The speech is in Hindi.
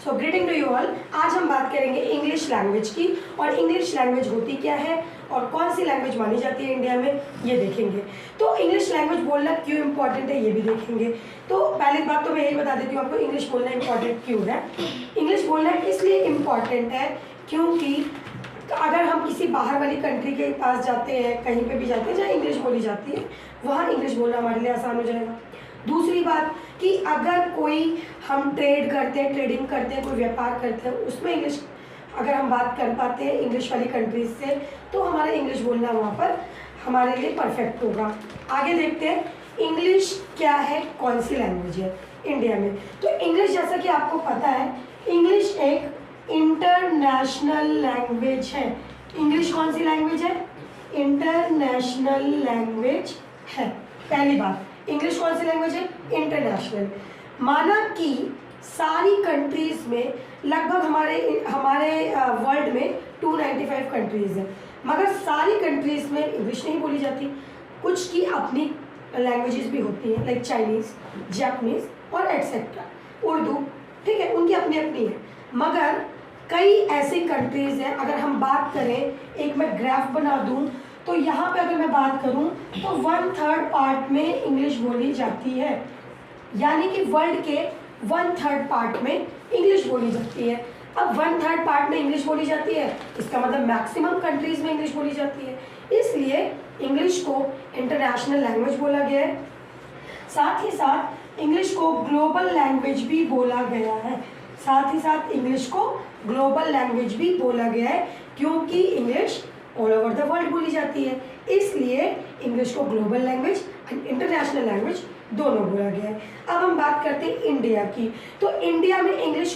So greeting to you all. आज हम बात करेंगे इंग्लिश लैंग्वेज की, और इंग्लिश लैंग्वेज होती क्या है और कौन सी लैंग्वेज मानी जाती है इंडिया में, ये देखेंगे। तो इंग्लिश लैंग्वेज बोलना क्यों इम्पॉर्टेंट है ये भी देखेंगे। तो पहली बात तो मैं यही बता देती हूँ आपको, इंग्लिश बोलना इम्पॉर्टेंट क्यों है। इंग्लिश बोलना इसलिए इम्पॉर्टेंट है क्योंकि अगर हम किसी बाहर वाली कंट्री के पास जाते हैं, कहीं पे भी जाते हैं जहाँ इंग्लिश बोली जाती है, वहाँ इंग्लिश बोलना हमारे लिए आसान हो जाएगा। दूसरी बात कि अगर कोई हम ट्रेड करते हैं, ट्रेडिंग करते हैं, कोई व्यापार करते हैं, उसमें इंग्लिश अगर हम बात कर पाते हैं इंग्लिश वाली कंट्रीज से, तो हमारा इंग्लिश बोलना वहाँ पर हमारे लिए परफेक्ट होगा। आगे देखते हैं इंग्लिश क्या है, कौन सी लैंग्वेज है इंडिया में। तो इंग्लिश, जैसा कि आपको पता है, इंग्लिश एक इंटरनेशनल लैंग्वेज है। इंग्लिश कौन सी लैंग्वेज है? इंटरनेशनल लैंग्वेज है। पहली बात, इंग्लिश कौन सी लैंग्वेज है? इंटरनेशनल। माना कि सारी कंट्रीज में लगभग हमारे वर्ल्ड में 295 कंट्रीज हैं, मगर सारी कंट्रीज में इंग्लिश नहीं बोली जाती। कुछ की अपनी लैंग्वेजेस भी होती हैं, लाइक चाइनीज़, जापानीज़ और एटसेट्रा, उर्दू, ठीक है, उनकी अपनी अपनी है। मगर कई ऐसी कंट्रीज़ हैं, अगर हम बात करें, एक मैं ग्राफ बना दूं, तो यहाँ पे अगर मैं बात करूँ तो 1/3 पार्ट में इंग्लिश बोली जाती है, यानी कि वर्ल्ड के 1/3 पार्ट में इंग्लिश बोली जाती है। अब 1/3 पार्ट में इंग्लिश बोली जाती है, इसका मतलब मैक्सिमम कंट्रीज़ में इंग्लिश बोली जाती है, इसलिए इंग्लिश को इंटरनेशनल लैंग्वेज बोला गया है। साथ ही साथ इंग्लिश को ग्लोबल लैंग्वेज भी बोला गया है। साथ ही साथ इंग्लिश को ग्लोबल लैंग्वेज भी बोला गया है, क्योंकि English all over the world बोली जाती है, इसलिए इंग्लिश को global language and international language दोनों बोला गया है। अब हम बात करते हैं इंडिया की। तो इंडिया में इंग्लिश